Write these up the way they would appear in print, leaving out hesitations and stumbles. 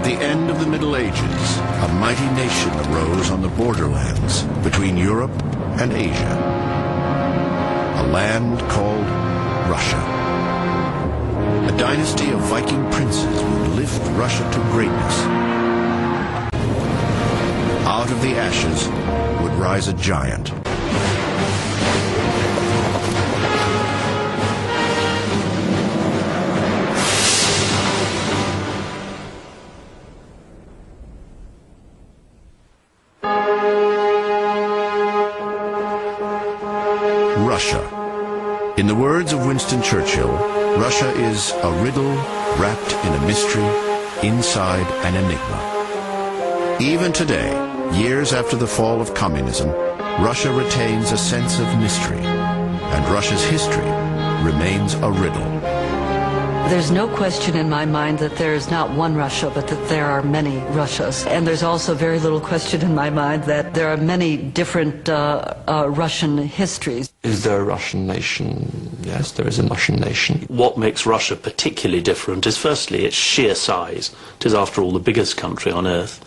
At the end of the Middle Ages, a mighty nation arose on the borderlands between Europe and Asia. A land called Russia. A dynasty of Viking princes would lift Russia to greatness. Out of the ashes would rise a giant. Russia. In the words of Winston Churchill, Russia is a riddle wrapped in a mystery, inside an enigma. Even today, years after the fall of communism, Russia retains a sense of mystery, and Russia's history remains a riddle. There's no question in my mind that there is not one Russia, but that there are many Russias. And there's also very little question in my mind that there are many different Russian histories. Is there a Russian nation? Yes, there is a Russian nation. What makes Russia particularly different is firstly its sheer size. It is, after all, the biggest country on earth.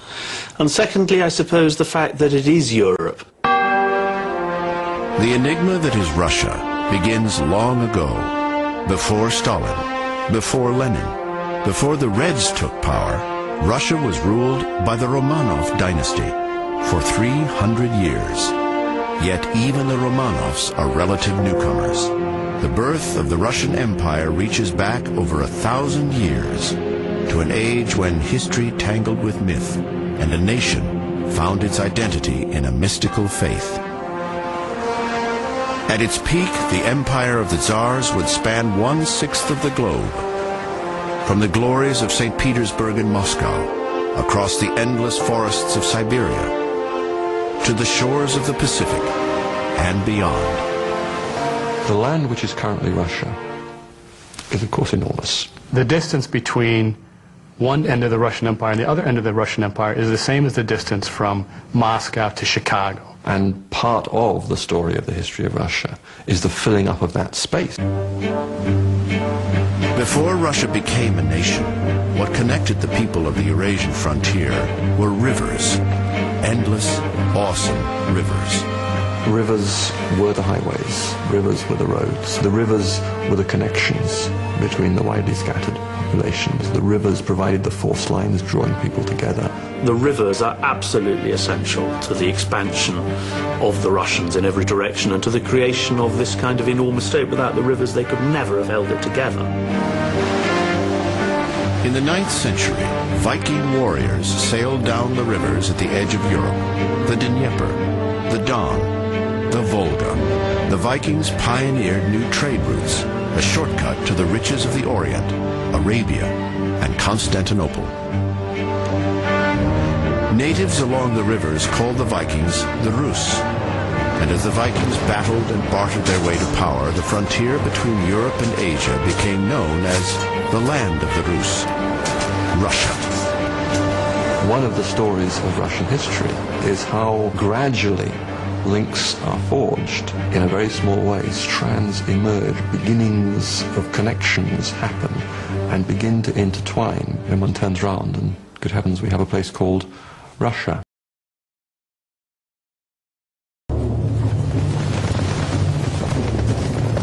And secondly, I suppose, the fact that it is Europe. The enigma that is Russia begins long ago, before Stalin. Before Lenin, before the Reds took power, Russia was ruled by the Romanov dynasty for 300 years. Yet even the Romanovs are relative newcomers. The birth of the Russian Empire reaches back over 1,000 years to an age when history tangled with myth and a nation found its identity in a mystical faith. At its peak, the empire of the Tsars would span 1/6 of the globe. From the glories of St. Petersburg and Moscow, across the endless forests of Siberia, to the shores of the Pacific and beyond. The land which is currently Russia is, of course, enormous. The distance between one end of the Russian Empire and the other end of the Russian Empire is the same as the distance from Moscow to Chicago. And part of the story of the history of Russia is the filling up of that space. Before Russia became a nation, what connected the people of the Eurasian frontier were rivers. Endless, awesome rivers. Rivers were the highways. Rivers were the roads. The rivers were the connections between the widely scattered populations. The rivers provided the force lines drawing people together. The rivers are absolutely essential to the expansion of the Russians in every direction and to the creation of this kind of enormous state. Without the rivers, they could never have held it together. In the 9th century, Viking warriors sailed down the rivers at the edge of Europe, the Dnieper, the Don, the Volga. The Vikings pioneered new trade routes, a shortcut to the riches of the Orient, Arabia, and Constantinople. Natives along the rivers called the Vikings the Rus, and as the Vikings battled and bartered their way to power, the frontier between Europe and Asia became known as the land of the Rus, Russia. One of the stories of Russian history is how gradually links are forged in a very small way. Strands emerge, beginnings of connections happen and begin to intertwine when one turns round, and good heavens, we have a place called Russia.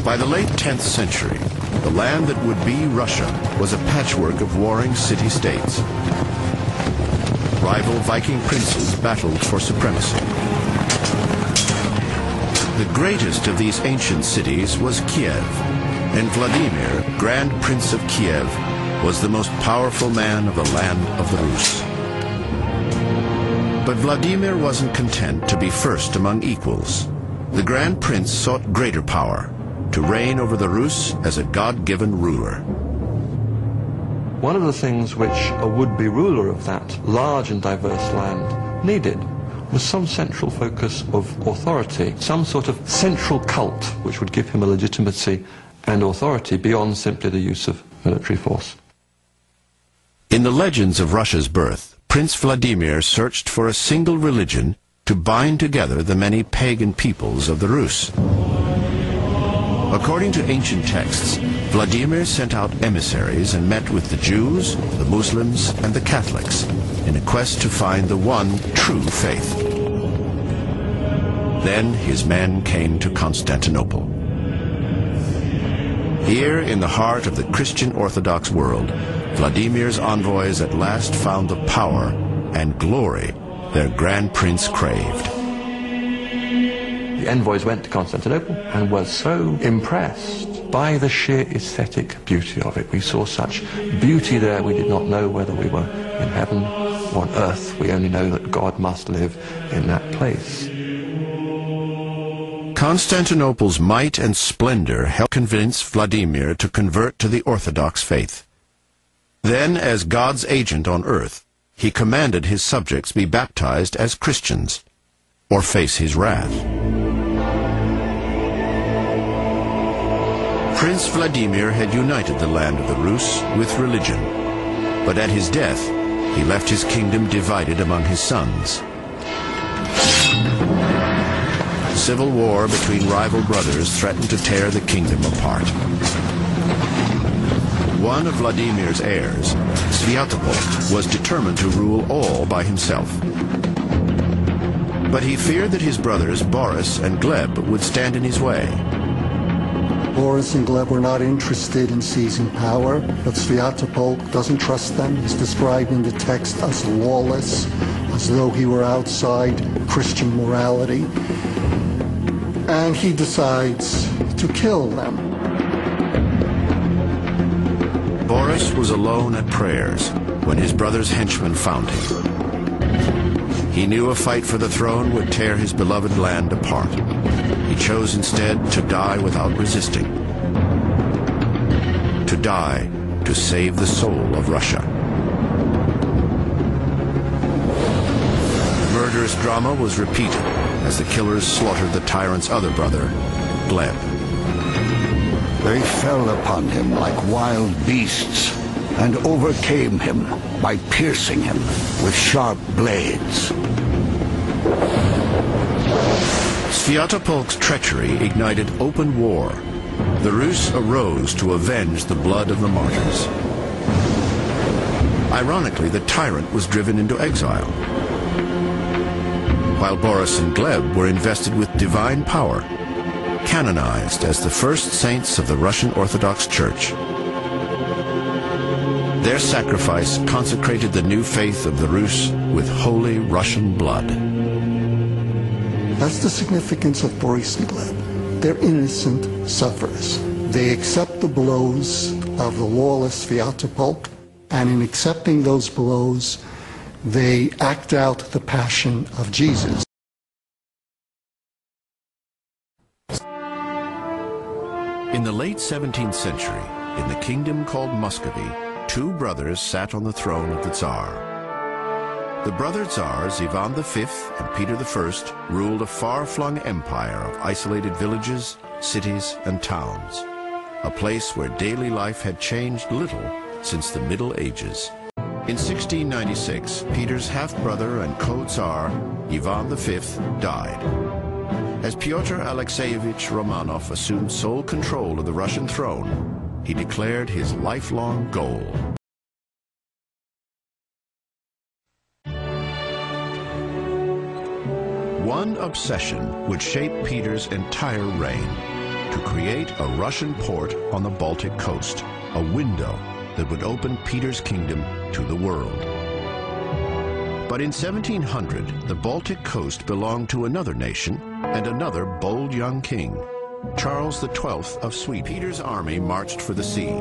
By the late 10th century, the land that would be Russia was a patchwork of warring city-states. Rival Viking princes battled for supremacy. The greatest of these ancient cities was Kiev, and Vladimir, Grand Prince of Kiev, was the most powerful man of the land of the Rus. But Vladimir wasn't content to be first among equals. The Grand Prince sought greater power, to reign over the Rus as a God-given ruler. One of the things which a would-be ruler of that large and diverse land needed was some central focus of authority, some sort of central cult which would give him a legitimacy and authority beyond simply the use of military force. In the legends of Russia's birth, Prince Vladimir searched for a single religion to bind together the many pagan peoples of the Rus. According to ancient texts, Vladimir sent out emissaries and met with the Jews, the Muslims, and the Catholics in a quest to find the one true faith. Then his men came to Constantinople. Here, in the heart of the Christian Orthodox world, Vladimir's envoys at last found the power and glory their Grand Prince craved. The envoys went to Constantinople and were so impressed by the sheer aesthetic beauty of it. We saw such beauty there, we did not know whether we were in heaven or on earth. We only know that God must live in that place. Constantinople's might and splendor helped convince Vladimir to convert to the Orthodox faith. Then, as God's agent on earth, he commanded his subjects be baptized as Christians, or face his wrath. Prince Vladimir had united the land of the Rus with religion, but at his death, he left his kingdom divided among his sons. Civil war between rival brothers threatened to tear the kingdom apart. One of Vladimir's heirs, Sviatopolk, was determined to rule all by himself. But he feared that his brothers Boris and Gleb would stand in his way. Boris and Gleb were not interested in seizing power, but Sviatopolk doesn't trust them. He's described in the text as lawless, as though he were outside Christian morality. And he decides to kill them. Boris was alone at prayers when his brother's henchmen found him. He knew a fight for the throne would tear his beloved land apart. He chose instead to die without resisting. To die to save the soul of Russia. Murderous drama was repeated as the killers slaughtered the tyrant's other brother, Gleb. They fell upon him like wild beasts and overcame him by piercing him with sharp blades. Sviatopolk's treachery ignited open war. The Rus arose to avenge the blood of the martyrs. Ironically, the tyrant was driven into exile, while Boris and Gleb were invested with divine power, canonized as the first saints of the Russian Orthodox Church. Their sacrifice consecrated the new faith of the Rus with holy Russian blood. That's the significance of Boris and Gleb. They're innocent sufferers. They accept the blows of the lawless Sviatopolk, and in accepting those blows, they act out the passion of Jesus. In the late 17th century, in the kingdom called Muscovy, two brothers sat on the throne of the Tsar. The brother Tsars Ivan V and Peter I ruled a far-flung empire of isolated villages, cities, and towns, a place where daily life had changed little since the Middle Ages. In 1696, Peter's half-brother and co-Tsar, Ivan V, died. As Pyotr Alexeyevich Romanov assumed sole control of the Russian throne, he declared his lifelong goal. One obsession would shape Peter's entire reign: to create a Russian port on the Baltic coast, a window that would open Peter's kingdom to the world. But in 1700, the Baltic coast belonged to another nation and another bold young king, Charles XII of Sweden. Peter's army marched for the sea.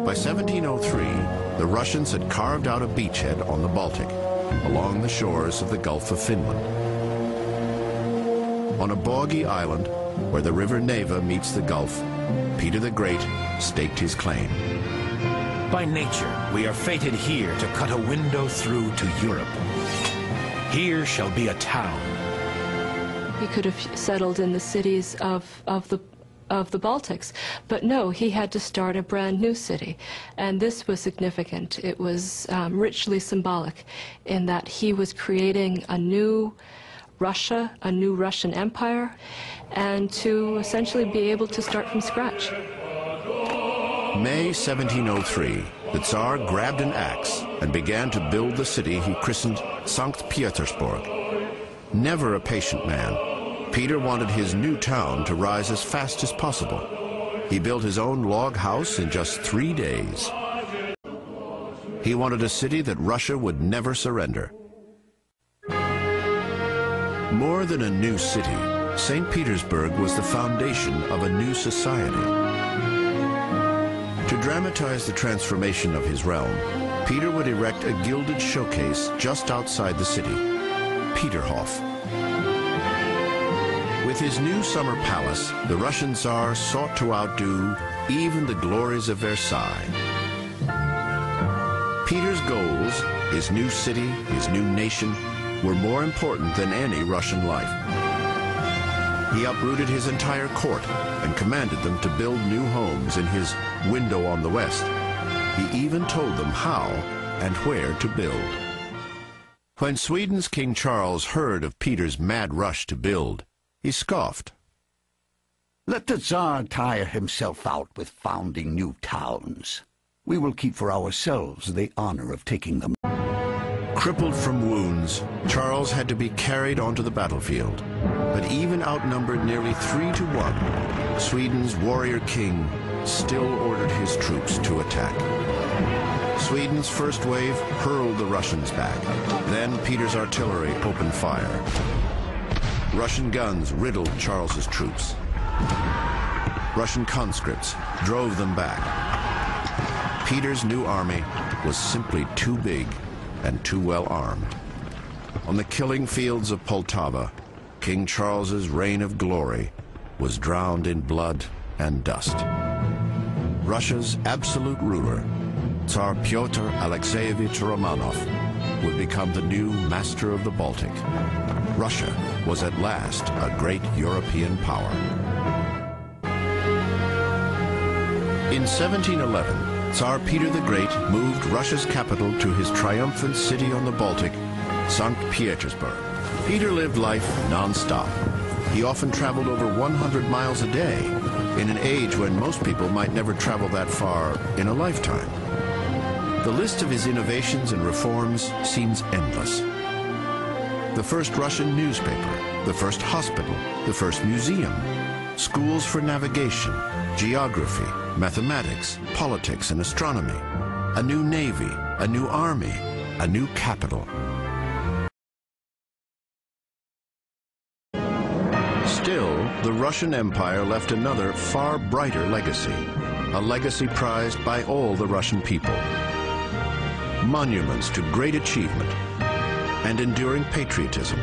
By 1703, the Russians had carved out a beachhead on the Baltic, along the shores of the Gulf of Finland. On a boggy island, where the river Neva meets the Gulf, Peter the Great staked his claim. By nature, we are fated here to cut a window through to Europe. Here shall be a town. He could have settled in the cities of the Baltics, but no, he had to start a brand new city, and this was significant. It was richly symbolic in that he was creating a new Russia, a new Russian empire, and to essentially be able to start from scratch. May 1703, the Tsar grabbed an axe and began to build the city he christened St. Petersburg. Never a patient man, Peter wanted his new town to rise as fast as possible. He built his own log house in just 3 days. He wanted a city that Russia would never surrender. More than a new city, St. Petersburg was the foundation of a new society. To dramatize the transformation of his realm, Peter would erect a gilded showcase just outside the city, Peterhof. With his new summer palace, the Russian Tsar sought to outdo even the glories of Versailles. Peter's goals, his new city, his new nation, were more important than any Russian life. He uprooted his entire court and commanded them to build new homes in his window on the west. He even told them how and where to build. When Sweden's King Charles heard of Peter's mad rush to build, he scoffed. Let the Tsar tire himself out with founding new towns. We will keep for ourselves the honor of taking them. Crippled from wounds, Charles had to be carried onto the battlefield. But even outnumbered nearly 3 to 1, Sweden's warrior king still ordered his troops to attack. Sweden's first wave hurled the Russians back. Then Peter's artillery opened fire. Russian guns riddled Charles's troops. Russian conscripts drove them back. Peter's new army was simply too big and too well armed. On the killing fields of Poltava, King Charles's reign of glory was drowned in blood and dust. Russia's absolute ruler, Tsar Pyotr Alexeyevich Romanov, would become the new master of the Baltic. Russia was at last a great European power. In 1711, Tsar Peter the Great moved Russia's capital to his triumphant city on the Baltic, St. Petersburg. Peter lived life non-stop. He often traveled over 100 miles a day, in an age when most people might never travel that far in a lifetime. The list of his innovations and reforms seems endless. The first Russian newspaper, the first hospital, the first museum, schools for navigation, geography, mathematics, politics, and astronomy, a new navy, a new army, a new capital. Still, the Russian Empire left another far brighter legacy, a legacy prized by all the Russian people. Monuments to great achievement and enduring patriotism,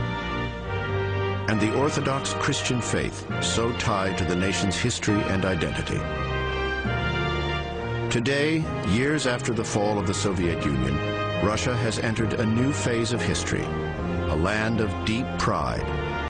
and the Orthodox Christian faith so tied to the nation's history and identity. Today, years after the fall of the Soviet Union, Russia has entered a new phase of history, a land of deep pride,